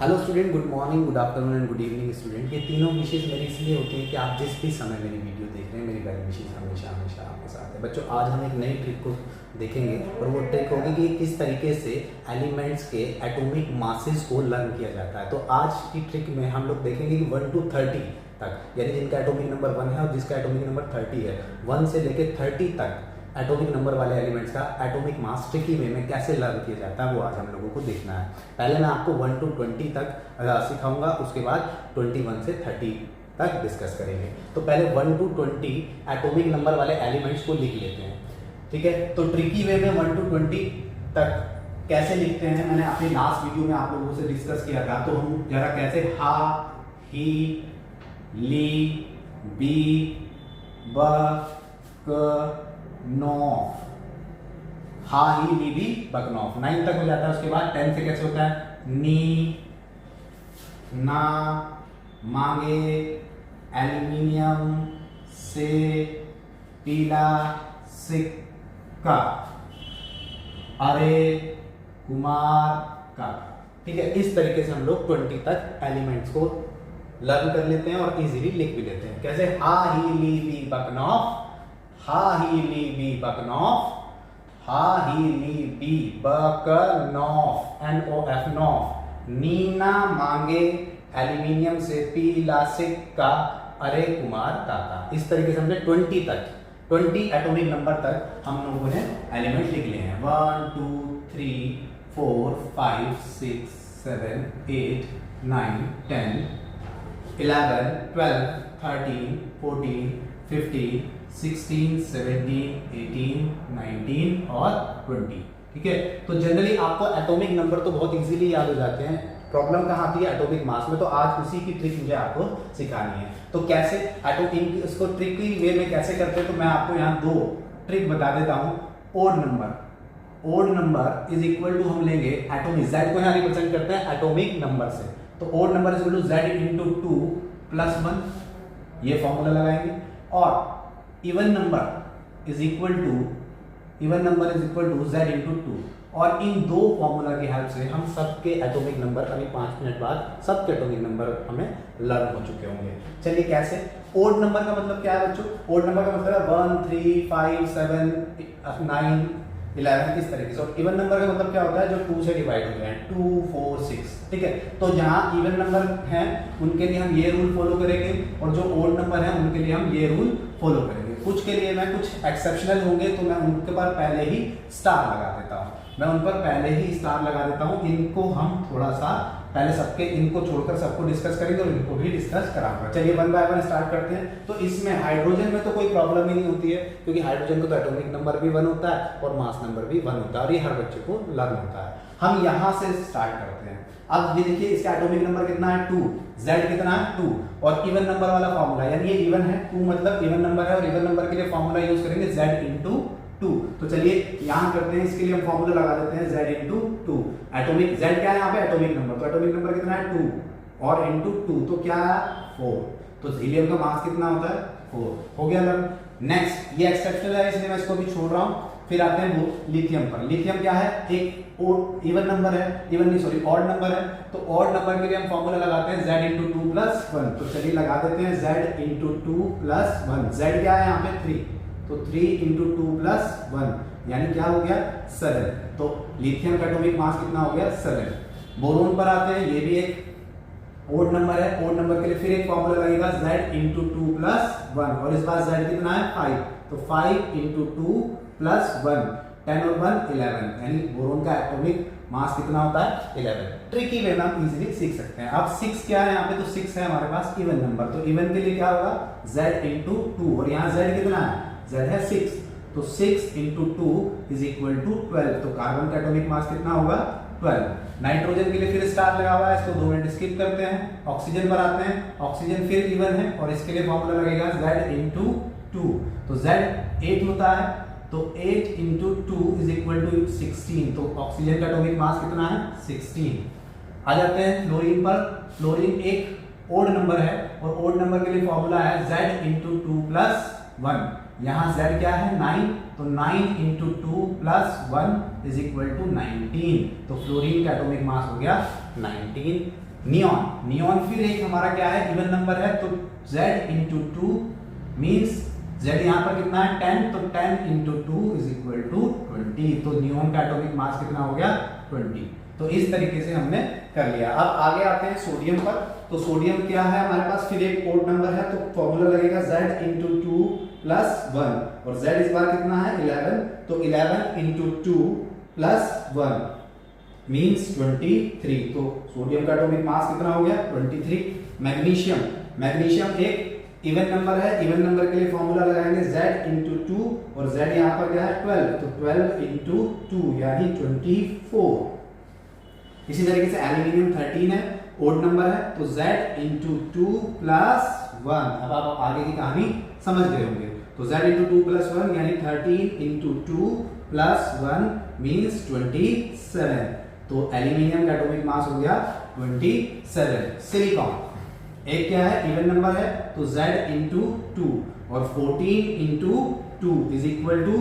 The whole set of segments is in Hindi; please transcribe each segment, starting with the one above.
Hello student, good morning, good afternoon and good evening student. ये तीनों विशेष मेरी इसलिए होती है कि आप जिस भी समय मेरी वीडियो देख रहे हैं, मेरी वेल विशेष हमेशा हमेशा आपके साथ है। बच्चों, आज हम एक नई ट्रिक को देखेंगे और वो ट्रिक होगी कि किस तरीके से एलिमेंट्स के एटॉमिक मासेस को लर्न किया जाता है। तो आज की ट्रिक में हम लोग देखेंगे कि 1 to 30 तक, यानी जिनका एटॉमिक नंबर 1 है और जिसका एटॉमिक नंबर 30 है, 1 से लेकर 30 तक एटॉमिक नंबर वाले एलिमेंट्स का एटॉमिक मास ट्रिकी वे में कैसे लर्न किया जाता है वो आज हम लोगों को देखना है। पहले मैं आपको 1 to 20 तक सिखाऊंगा, उसके बाद 21 से 30 तक डिस्कस करेंगे। तो पहले 1 to 20 एटॉमिक नंबर वाले एलिमेंट्स को लिख लेते हैं, ठीक है। तो ट्रिकी वे में 1 to 20 तक कैसे लिखते हैं, मैंने अपनी लास्ट वीडियो में आप लोगों से डिस्कस किया था। तो हम जरा कैसे हा, ही, ली, बी, ब, क, नॉफ, हा, ही, ली, बी, बक, नॉफ 9 तक हो जाता है। उसके बाद 10 से कैसे होता है, नी, ना, मांगे, एल्यूमिनियम, से, पीला, सिक्का, अरे, कुमार का, ठीक है। इस तरीके से हम लोग 20 तक एलिमेंट्स को लर्न कर लेते हैं और इजीली लिख भी लेते हैं। कैसे, हा, ही, ली, बी, बक, नॉफ, हा, ही, ली, बी, बक, नॉफ, हा, ही, ली, बी, बक, नॉफ, NOF, नॉफ, नीना, मांगे, एल्यूमिनियम से, पीला, सिक्का, अरे, कुमार, काका। इस तरीके से हमने 20 तक, 20 एटॉमिक नंबर तक हम लोगों ने एलिमेंट लिख लिए हैं। 1 2 3 4 5 6 7 8 9 10 11 12 13 14 15 16 17 18 19 और 20, ठीक है। तो जनरली आपको एटॉमिक नंबर तो बहुत इजीली याद हो जाते हैं। प्रॉब्लम कहाँ आती है, एटॉमिक मास में। तो आज उसी की ट्रिक मुझे आपको सिखानी है। तो कैसे एटॉमिक, इसको ट्रिक की वे में कैसे करते हैं, तो मैं आपको यहाँ 2 ट्रिक बता देता हूँ। Odd number is equal to, हम लेंगे एटॉमिक, जेड को यहाँ रिप्रेजेंट करते हैं एटॉमिक नंबर से। तो odd number is equal to Z into 2 plus 1, ये फॉर्मूला लगाएंगे। और even number is equal to Z into 2। और इन 2 फॉर्मूला की हेल्प से हम सबके एटॉमिक नंबर, अभी 5 मिनट बाद सबके एटॉमिक नंबर हमें लर्न हो चुके होंगे। चलिए कैसे, ओड नंबर का मतलब क्या है बच्चों, ओड नंबर का मतलब है 1 3 5 7 9 11, इस तरीके से। और इवन नंबर का मतलब क्या होता है, जो 2 से डिवाइड हो जाए, 2 4 6, ठीक है। तो जहां इवन नंबर हैं उनके लिए हम ये रूल फॉलो करेंगे और जो ओड नंबर है उनके लिए हम ये रूल फॉलो करेंगे। कुछ के लिए मैं, कुछ एक्सेप्शनल होंगे तो मैं उनके पर पहले ही स्टार लगा देता हूँ, इनको हम थोड़ा सा पहले सबके, इनको छोड़कर सबको डिस्कस करेंगे और इनको भी डिस्कस कराऊंगा। चलिए 1 by 1 स्टार्ट करते हैं। तो इसमें हाइड्रोजन में तो कोई प्रॉब्लम ही नहीं होती है, क्योंकि हाइड्रोजन को तो एटॉमिक नंबर भी 1 होता है और मास नंबर भी 1 होता है और ये हर बच्चे को लर्न होता है। हम यहाँ से स्टार्ट करते हैं। अब ये देखिए, इसका एटॉमिक नंबर कितना है, 2, जेड कितना है, 2, और इवन नंबर वाला फॉर्मूला, यानी ये इवन है, 2 मतलब इवन नंबर है, और इवन नंबर के लिए फॉर्मूला यूज करेंगे जेड इंटू 2। तो चलिए यहाँ करते हैं, इसके लिए हम फॉर्मूला लगा देते हैं जेड इंटू 2। एटॉमिक, जेड क्या है यहाँ पे, एटॉमिक नंबर, तो एटॉमिक नंबर कितना है 2 और इंटू 2, तो क्या है 4। तो हीलियम का मास कितना होता है, 4, हो गया लर्न। नेक्स्ट, ये एक्सेप्शनल है इसलिए मैं इसको भी छोड़ रहा हूँ। फिर आते हैं वो लिथियम पर। लिथियम क्या है, एक इवन नंबर है, ऑड नंबर है। तो ऑड नंबर के लिए हम फॉर्मूला लगाते हैं जेड इंटू 2 प्लस 1। तो चलिए लगा देते हैं जेड इंटू 2 प्लस 1। जेड क्या है यहाँ पे 3, तो 3 इंटू 2 प्लस 1, यानी क्या हो गया 7। तो लिथियम का एटॉमिक मास कितना हो गया 7। बोरोन पर आते हैं, ये भी एक ओड नंबर है। ओड नंबर के लिए फिर एक फॉर्मूला लगेगा जेड इंटू 2 प्लस 1, और इस बार जेड कितना है 5, तो 5 इंटू 2 प्लस 1, 10 और 1 11, यानी बोरोन का एटॉमिक मास कितना होता है 11। ट्रिकी वे में हम इजीली सीख सकते हैं। अब 6 क्या है यहाँ पे, तो 6 है हमारे पास इवन नंबर। तो इवन के लिए क्या होगा, z इंटू 2, और यहाँ z कितना है, z है 6, तो 6 इंटू 2 इज इक्वल टू 12। तो कार्बन का एटॉमिक मास कितना होगा 12। नाइट्रोजन के लिए फिर स्टार लगा हुआ है, इसको 2 मिनट स्किप करते हैं। ऑक्सीजन पर आते हैं, ऑक्सीजन फिर इवन है और इसके लिए फॉर्मूला लगेगा z इंटू 2। तो z 8 होता है, तो 8 इंटू 2 इज इक्वल टू 16। तो ऑक्सीजन का एटॉमिक मास कितना है 16। आ जाते हैं फ्लोरीन पर। फ्लोरीन एक ओड नंबर है और ओड नंबर के लिए फॉर्मूला है z इंटू 2 प्लस 1। यहाँ z क्या है 9, तो 9 into 2 plus 1 is equal to 19। तो फ्लोरीन का एटॉमिक मास हो गया 19। नियॉन फिर एक हमारा क्या है, इवन नंबर है, तो Z इंटू 2 मीन्स Z यहाँ पर कितना है 10, तो 10 इंटू 2 इज इक्वल टू 20। तो नियॉन का एटॉमिक मास कितना हो गया 20। तो इस तरीके से हमने कर लिया। अब आगे आते हैं सोडियम पर। तो सोडियम क्या है हमारे पास, फिर एक ओड नंबर है, तो फॉर्मूला लगेगा Z इंटू 2 प्लस 1, और Z इस बार कितना है 11, तो 11 इंटू 2 प्लस 1 मीन्स 23। तो सोडियम का एटॉमिक मास कितना हो गया 23। मैग्नीशियम एक इवन नंबर है, इवन नंबर के लिए फॉर्मूला लगाएंगे Z इंटू 2, और Z यहाँ पर क्या है 12, तो 12 इंटू 2 यानी 24। इसी तरीके से एल्यूमिनियम 13 है, ओड नंबर है, तो Z इंटू 2 प्लस 1। अब आप आगे की कहानी समझ गए होंगे। तो Z इंटू 2 प्लस 1 यानी 13 इंटू 2 प्लस 1 मीन्स 27। तो एल्यूमिनियम का एटॉमिक मास हो गया 27। सिलिकॉन एक क्या है इवन नंबर है, तो Z इंटू 2, और 14 into 2 is equal to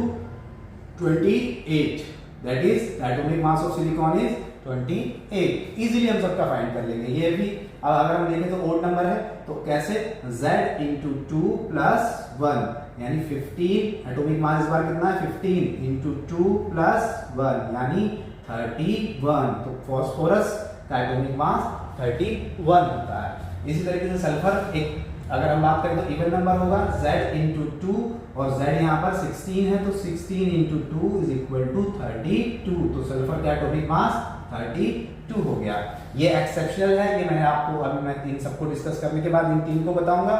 28। That is atomic mass of silicon is 28। Easily हम सबका फाइंड कर लेंगे ये भी। अब अगर हम देखें तो ओड नंबर है, तो कैसे Z इंटू 2 प्लस 1 यानी 15। एटॉमिक मास इस बार कितना है 15 इंटू 2 प्लस 1 यानी 31। तो फास्फोरस का एटॉमिक मास 31 होता है। इसी तरीके से सल्फर एक अगर हम बात करें तो इवन नंबर होगा, Z इंटू 2, और Z यहाँ पर 16 है, तो 16 इंटू 2 इज इक्वल टू 32। तो सल्फर का एटॉमिक मास 32 हो गया। ये एक्सेप्शनल है, ये मैंने आपको अभी मैं इन सबको डिस्कस करने के बाद इन तीन को बताऊंगा।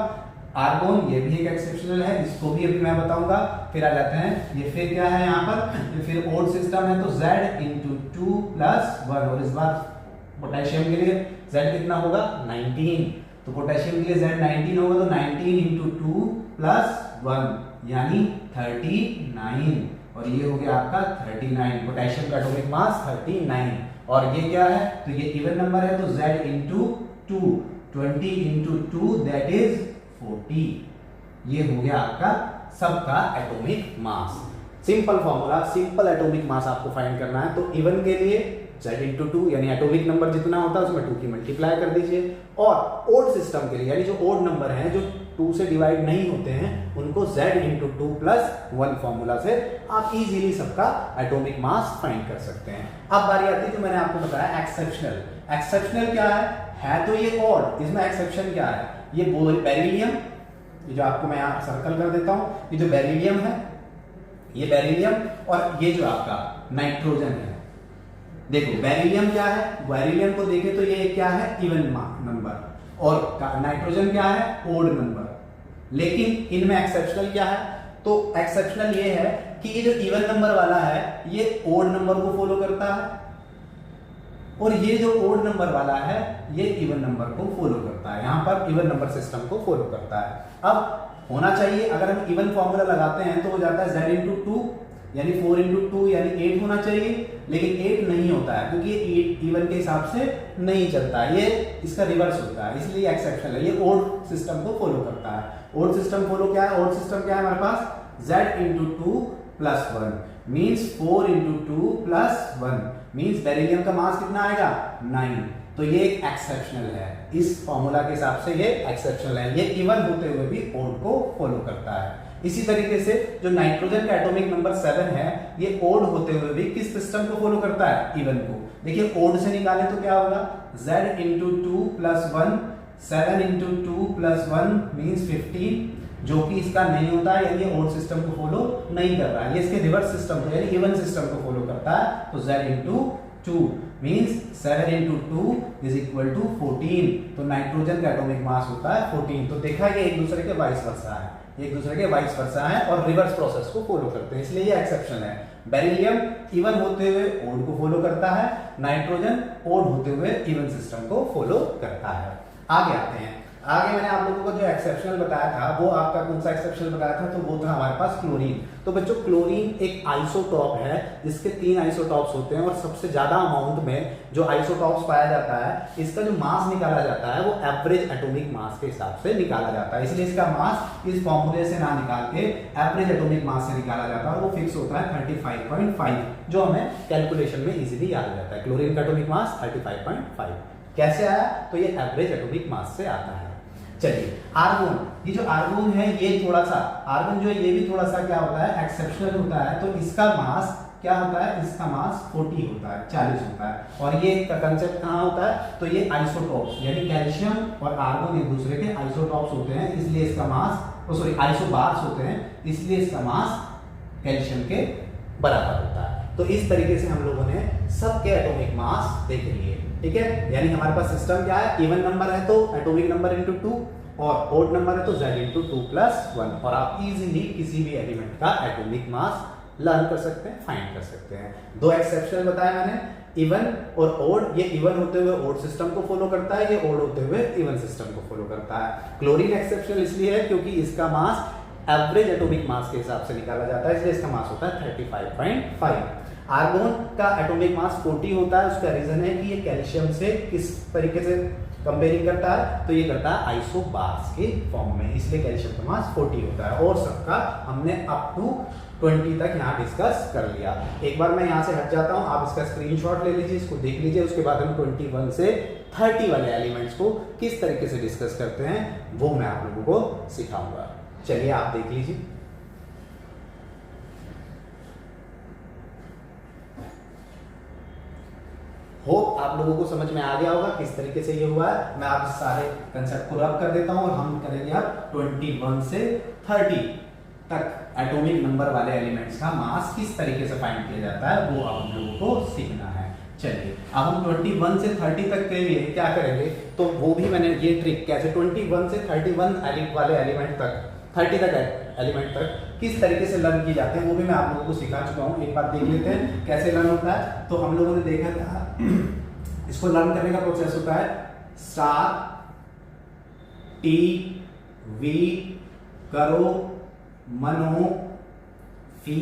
आर्गोन ये भी एक एक्सेप्शनल है, इसको भी अभी मैं बताऊंगा। फिर आ जाते हैं ये फिर क्या है यहाँ पर, ये फिर ओड सिस्टम है, तो Z इंटू 2 प्लस 1, और इस बार पोटेशियम के लिए Z कितना होगा 19। तो पोटेशियम के लिए Z 19 होगा, तो 19 इंटू 2 प्लस 1 यानी 39, और ये हो गया आपका 39। पोटेशियम का एटॉमिक मास 39। और ये क्या है, तो ये इवन नंबर है, तो Z into 2, 20 into 2 that is 40। ये हो गया आपका सबका atomic mass. Simple formula, simple atomic mass आपको फाइंड करना है। तो इवन के लिए Z इंटू 2 यानी एटॉमिक नंबर जितना होता है उसमें 2 की मल्टीप्लाई कर दीजिए, और ओड सिस्टम के लिए यानी जो ओड नंबर हैं जो 2 से डिवाइड नहीं होते हैं उनको Z इंटू 2 प्लस 1 फॉर्मूला से आप इजीली सबका एटॉमिक मास फाइंड कर सकते हैं। अब बारी आती है जो मैंने आपको बताया एक्सेप्शनल। एक्सेप्शनल क्या है तो ये ओड, इसमें एक्सेप्शन क्या है, ये बेरिलियम, ये जो आपको मैं यहाँ सर्कल कर देता हूँ, ये जो बेरिलियम है, ये बेरिलियम, और ये जो आपका नाइट्रोजन है। देखो बेरिलियम क्या है, बेरिलियम को देखें तो ये क्या है इवन नंबर, और नाइट्रोजन क्या है ओड नंबर। लेकिन इनमें एक्सेप्शनल क्या है, तो एक्सेप्शनल ये है कि ये जो इवन नंबर वाला है ये ओड नंबर को फॉलो करता है, और ये जो ओड नंबर वाला है ये इवन नंबर को फॉलो करता है। यहां पर इवन नंबर सिस्टम को फॉलो करता है। अब होना चाहिए, अगर हम इवन फॉर्मूला लगाते हैं तो हो जाता है Z इंटू 2 यानी 4 इंटू 2 यानी 8 होना चाहिए, लेकिन 8 नहीं होता है क्योंकि ये इवन के हिसाब से नहीं चलता है, ये इसका रिवर्स होता है, इसलिए एक्सेप्शनल है। ये ओड सिस्टम को फॉलो करता है। ओड सिस्टम फॉलो क्या है, ओड सिस्टम क्या है हमारे पास Z into 2 plus 1 means 4 into 2 plus 1 means beryllium का मास कितना आएगा 9। तो ये एक एक्सेप्शनल है, इस फॉर्मूला के हिसाब से ये एक्सेप्शनल है, ये इवन होते हुए भी ओड को फॉलो करता है। इसी तरीके से जो नाइट्रोजन का एटॉमिक नंबर 7 है ये ओड होते हुए भी किस सिस्टम को फॉलो करता है इवन को। देखिए ओड से निकालें तो क्या होगा Z into 2 plus 1, 7 into 2 plus 1 means 15, जो कि इसका नहीं होता है यानी ओड सिस्टम को फॉलो नहीं कर रहा है, ये इसके रिवर्स सिस्टम को यानी इवन सिस्टम को फॉलो करता है। तो Z into 2 means 7 into 2 is equal to 14। तो नाइट्रोजन का एटॉमिक मास होता है 14। तो देखा ये एक दूसरे के वाइस वर्सा है, एक दूसरे के वाइस वर्सा है और रिवर्स प्रोसेस को फॉलो करते हैं, इसलिए ये एक्सेप्शन है। बेरिलियम इवन होते हुए ओड को फॉलो करता है, नाइट्रोजन ओड होते हुए इवन सिस्टम को फॉलो करता है। आगे आते हैं, आगे मैंने आप लोगों को जो एक्सेप्शनल बताया था वो आपका कौन सा एक्सेप्शनल बताया था, तो वो था हमारे पास क्लोरीन। तो बच्चों क्लोरीन एक आइसोटॉप है जिसके 3 आइसोटॉप्स होते हैं, और सबसे ज्यादा अमाउंट में जो आइसोटॉप्स पाया जाता है इसका जो मास निकाला जाता है वो एवरेज एटॉमिक मास के हिसाब से निकाला जाता है, इसलिए इसका मास इस फॉर्मूले से ना निकाल के एवरेज एटॉमिक मास से निकाला जाता है, और वो फिक्स होता है 35.5 जो हमें कैलकुलेशन में इजीली याद आ जाता है। क्लोरीन का एटॉमिक मास 35.5। कैसे आया? तो ये एवरेज एटॉमिक मास से आता है। चलिए आर्गोन, ये जो आर्गोन है ये थोड़ा सा, आर्गोन जो है ये भी थोड़ा सा क्या होता है, एक्सेप्शनल होता है। तो इसका मास क्या होता है? इसका मास 40 होता है, 40 होता है। और ये कंसेप्ट कहाँ होता है? तो ये आइसोटॉप्स, यानी कैल्शियम और आर्गोन एक दूसरे के आइसोटॉप्स होते हैं, इसलिए इसका मास आइसोबार्स होते हैं, इसलिए इसका मास कैल्शियम के बराबर होता है। तो इस तरीके से हम लोगों ने सबके एटॉमिक मास देख लिए, ठीक है। यानी हमारे पास सिस्टम क्या है, इवन नंबर है तो एटॉमिक नंबर इंटू 2, और ओड नंबर है तो Z इंटू 2 प्लस 1। और आप इजीली किसी भी एलिमेंट का एटॉमिक मास लर्न कर सकते हैं, फाइंड कर सकते हैं। दो एक्सेप्शन बताया मैंने, इवन और ओड। ये इवन होते हुए ओड सिस्टम को फॉलो करता है, ये ओड होते हुए इवन सिस्टम को फॉलो करता है। क्लोरीन एक्सेप्शन इसलिए है क्योंकि इसका मास एवरेज एटॉमिक मास के हिसाब से निकाला जाता है, इसलिए इसका मास होता है 35.5। आर्गोन का एटॉमिक मास 40 होता है। उसका रीजन है कि ये कैल्शियम से किस तरीके से कंपेयरिंग करता है, तो ये करता है आइसोबार्स के फॉर्म में, इसलिए कैल्शियम का मास 40 होता है। और सबका हमने अप टू 20 तक यहाँ डिस्कस कर लिया। एक बार मैं यहाँ से हट जाता हूँ, आप इसका स्क्रीनशॉट ले लीजिए, इसको देख लीजिए। उसके बाद हम 21 से 30 वाले एलिमेंट्स को किस तरीके से डिस्कस करते हैं वो मैं आप लोगों को सिखाऊंगा। चलिए आप देख लीजिए। होप आप लोगों को समझ में आ गया होगा किस तरीके से ये हुआ है। मैं आप सारे कंसेप्ट को रब कर देता हूं और हम करेंगे अब 21 से 30 तक एटॉमिक नंबर वाले एलिमेंट्स का मास किस तरीके से फाइंड किया जाता है वो आप लोगों को सीखना है। चलिए अब हम 21 से 30 तक के लिए क्या करेंगे, तो वो भी मैंने ये ट्रिक कैसे 21 से 31 वाले एलिमेंट तक 30 तक एलिमेंट तक किस तरीके से लर्न किए जाते हैं वो भी मैं आप लोगों को सिखा चुका हूँ। एक बार देख लेते हैं कैसे लर्न होता है। तो हम लोगों ने देखा था इसको लर्न करने का प्रोसेस होता है स्टार टी वी करो मनो फी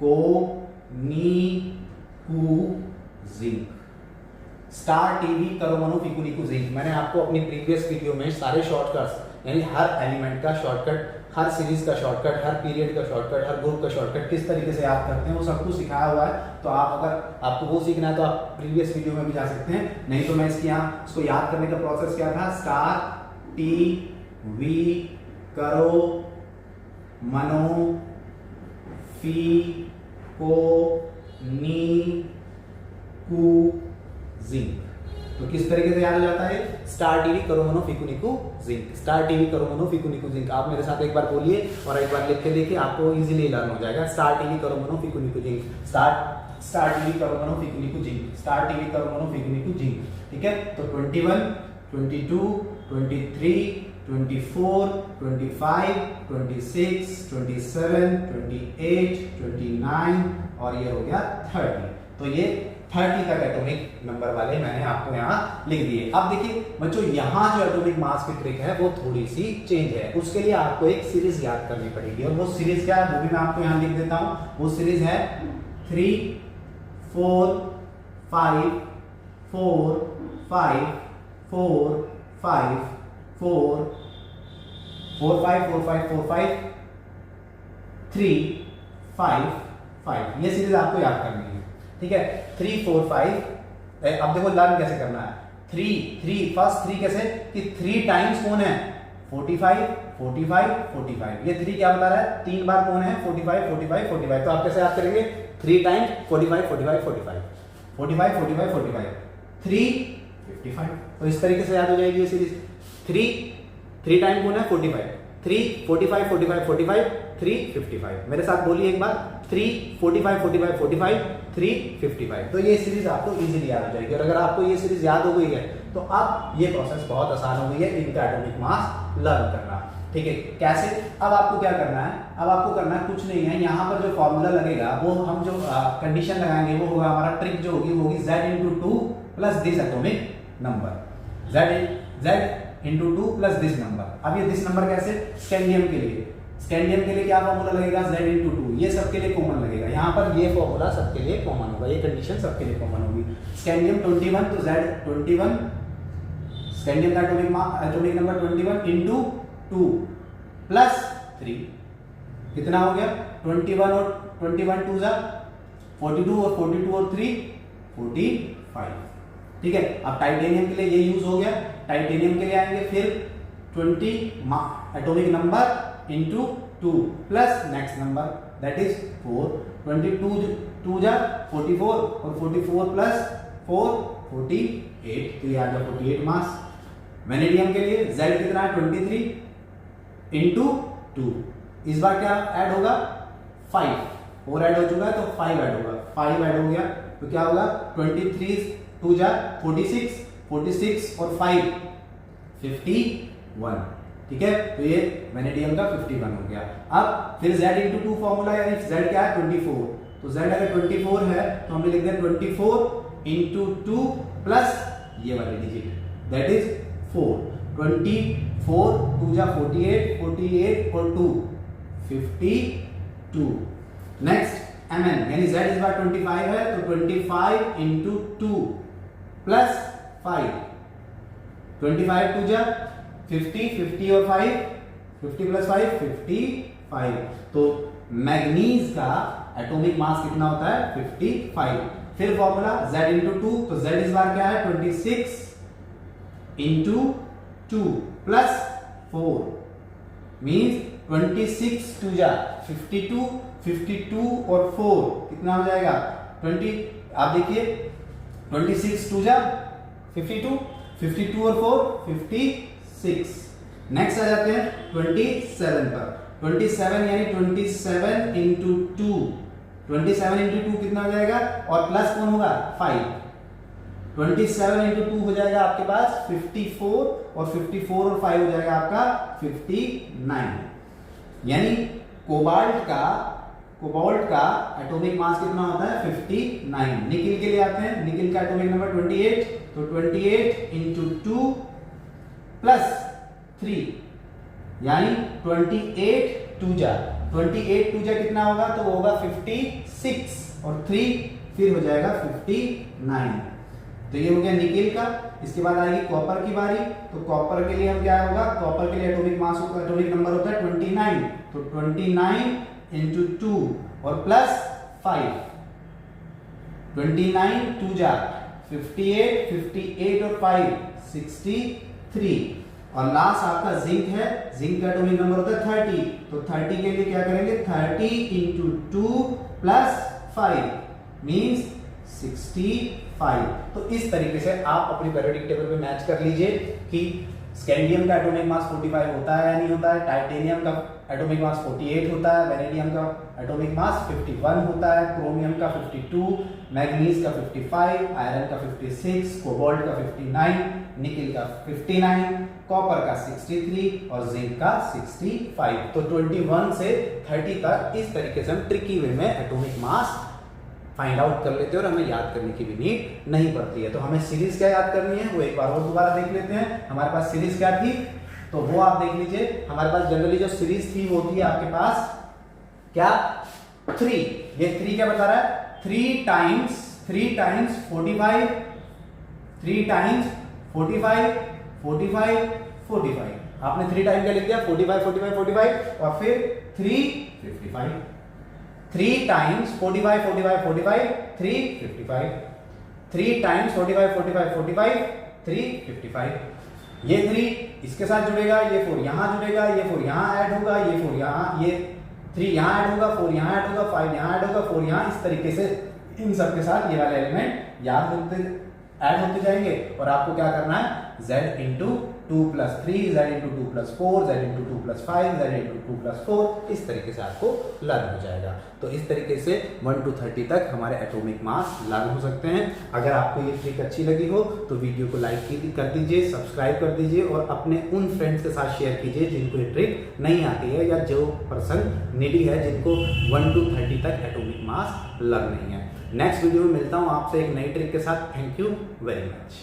को नी कु जिंक। स्टार टीवी करो मनो फी को नी कु जिंक। मैंने आपको अपनी प्रीवियस वीडियो में सारे शॉर्टकट्स, यानी हर एलिमेंट का शॉर्टकट, हर सीरीज का शॉर्टकट, हर पीरियड का शॉर्टकट, हर ग्रुप का शॉर्टकट किस तरीके से याद करते हैं वो सब कुछ सिखाया हुआ है। तो आप अगर आपको वो सीखना है तो आप प्रीवियस वीडियो में भी जा सकते हैं, नहीं तो मैं इसको याद करने का प्रोसेस क्या था, स्टार टी वी करो मनो फी को नी कु जिंक। तो किस तरीके से याद हो जाता है, स्टार टीवी करो मनो फीकू निकू जिंक। स्टार टीवी करो मनो फीकू निकू जिंक। आप मेरे साथ एक बार बोलिए और एक बार लिख के देखिए, आपको इजीली लर्न हो जाएगा। स्टार टीवी करो मनो फीकू निकू जिंक। स्टार टीवी करो मनो फीकू निकू जिंक। स्टार टीवी करो मनो फीकू निकू जिंक। ठीक है, तो 21, 22, 23, 24, 25, 26, 27, 28, 29 और ये हो गया 30। तो ये 30 तक एटॉमिक नंबर वाले मैंने आपको यहाँ लिख दिए। अब देखिए बच्चों, यहाँ जो एटॉमिक मास की ट्रिक है वो थोड़ी सी चेंज है। उसके लिए आपको एक सीरीज याद करनी पड़ेगी, और वो सीरीज क्या है वो भी मैं आपको यहाँ लिख देता हूँ। वो सीरीज है 3 4 5 4 5 4 5 4 4 5 4 5 4 5 3 5 5। ये सीरीज आपको याद करनी है, ठीक है। 3 4 5। अब देखो लर्न कैसे करना है। 3 फर्स्ट 3 कैसे कि 3 टाइम्स कौन है 45 45 45। ये 3 क्या बता रहा है, 3 बार कौन है 45 45 45। तो आप कैसे याद करेंगे, 3 टाइम्स 45 45 45 45 45 45 3 55। तो इस तरीके से याद हो जाएगी ये सीरीज। 3 टाइम कौन है 45, 3 45 45 45 3 55। मेरे साथ बोलिए एक बार, 3 45 45 45 3 55। तो ये सीरीज आपको इजीली याद हो जाएगी। और अगर आपको ये सीरीज याद हो गई है तो अब ये प्रोसेस बहुत आसान हो गई है इनका एटॉमिक मास लर्न करना, ठीक है। कैसे, अब आपको क्या करना है, अब आपको करना है कुछ नहीं है। यहाँ पर जो फॉर्मूला लगेगा वो हम जो कंडीशन लगाएंगे वो होगा, हमारा ट्रिक जो होगी वो होगी Z into 2 plus this atomic number. Z into 2 plus this number. अब ये दिस नंबर कैसे, स्कैंडियम के लिए, स्कैंडियम के लिए क्या फॉर्मूला लगेगा, Z इंटू 2। ये सबके लिए कॉमन लगेगा, यहाँ पर ये फॉर्मूला सबके लिए कॉमन होगा, ये कंडीशन सबके लिए कॉमन होगी। स्कैंडियम 21 तो Z 21, स्कैंडियम का एटॉमिक नंबर 21 इंटू 2 प्लस 3। कितना हो गया 21 और 21 2 जा 42 और 42 और 3 45। ठीक है। अब टाइटेनियम के लिए ये यूज हो गया, टाइटेनियम के लिए आएंगे फिर 20 atomic number into 2 plus next number that is 4, 22 2 जा 44 और 44 प्लस 4 48, तो ये आ गया 48 मास। वेनेडियम के लिए Z कितना है 23 इंटू 2, इस बार क्या ऐड होगा 5, 4 ऐड हो चुका है तो 5 ऐड होगा, 5 ऐड हो गया तो क्या होगा 23 2 जा 46, 46 और 5 51, ठीक है। तो ये वेनेडियम का 51 हो गया। अब फिर Z इंटू 2 फॉर्मूला, यानी Z क्या है 24, तो Z अगर 24 है तो हम लिख दें 24 इंटू 2 प्लस ये वाली डिजिट दैट इज 4, 24 2 जा 48, 48 और 2 52। नेक्स्ट Mn यानी Z इस बार 25 है तो 25 इंटू 2 प्लस 5, 25 2 जा 50, 50 और 5 50 प्लस 5 55। तो मैग्नीज का एटॉमिक मास कितना होता है 55। फिर फॉर्मूला Z इंटू 2, तो Z इस बार क्या है 26 इंटू 2 प्लस 4 मीन्स 26 2 जा 52, 52 और 4 कितना हो जाएगा 20। आप देखिए 26 2 जा 52, 52 और 4 56। नेक्स्ट आ जाते हैं 27 पर, 27 यानी 27 इंटू 2, 27 इंटू 2 कितना हो जाएगा और प्लस कौन होगा 5, 27 इंटू 2 हो जाएगा आपके पास 54 और 54 और 5 हो जाएगा आपका 59। यानी कोबाल्ट का एटॉमिक मास कितना होता है 59। निकिल के लिए आते हैं, निकिल का एटॉमिक नंबर 28, तो 28 इंटू 2 प्लस 3 यानी 28 2 जा 28 2 जा कितना होगा तो वो होगा 56 और 3 फिर हो जाएगा 59। तो ये हो गया निकिल का। इसके बाद आएगी कॉपर की बारी, तो कॉपर के लिए हम क्या होगा, कॉपर के लिए एटॉमिक मास होगा, एटॉमिक नंबर होता है 29, तो 29 इंटू 2 और प्लस 5, 29 2 जा 58, 58 और 5 63। और लास्ट आपका जिंक है, जिंक का एटॉमिक नंबर होता है 30, तो 30 के लिए क्या करेंगे 30 इंटू 2 प्लस 5 मीन्स 65। तो इस तरीके से आप अपनी पीरियोडिक टेबल पे मैच कर लीजिए कि स्कैंडियम का एटॉमिक मास 45 होता है या नहीं होता है, टाइटेनियम का एटॉमिक मास 48 होता है, वेनेडियम का एटॉमिक मास 51 होता है, क्रोमियम का 52, मैग्नीज का 55, आयरन का 56, कोबाल्ट का 59, निकिल का 59, कॉपर का 63 और जिंक का 65। तो 21 से 30 तक इस तरीके से हम ट्रिकी वे में एटॉमिक मास फाइंड आउट कर लेते हैं और हमें याद करने की भी नीड नहीं पड़ती है। तो हमें सीरीज क्या याद करनी है वो एक बार और दोबारा देख लेते हैं। हमारे पास सीरीज क्या थी तो वो आप देख लीजिए। हमारे पास जनरली जो सीरीज थी वो थी आपके पास क्या 3। ये 3 क्या बता रहा है 3 टाइम्स 45, 3 टाइम्स 45 45 45। आपने 3 टाइम क्या लिख दिया 45 45 45 और फिर 3 55। 3 टाइम्स 45 45 45 3 55, 3 टाइम्स 45 45 45 3 55। ये 3 इसके साथ जुड़ेगा, ये 4 यहाँ जुड़ेगा, ये 4 यहाँ ऐड होगा, ये 4 यहाँ, ये 3 यहाँ ऐड होगा, 4 यहाँ ऐड होगा, 5 यहाँ ऐड होगा, 4 यहाँ। इस तरीके से इन सब के साथ ये वाले एलिमेंट याद होते ऐड होते जाएंगे और आपको क्या करना है z into 2 plus 3, z into 2 plus 4, z into 2 plus 5, z into 2 plus 4, इस तरीके से आपको लर्न हो जाएगा। तो इस तरीके से 1 to 30 तक हमारे एटॉमिक मास लर्न हो सकते हैं। अगर आपको ये ट्रिक अच्छी लगी हो तो वीडियो को लाइक कर दीजिए, सब्सक्राइब कर दीजिए और अपने उन फ्रेंड्स के साथ शेयर कीजिए जिनको ये ट्रिक नहीं आती है या जो पर्सन नीडी है जिनको 1 to 30 तक एटॉमिक मास लर्न नहीं है। नेक्स्ट वीडियो में मिलता हूँ आपसे एक नई ट्रिक के साथ। Thank you very much.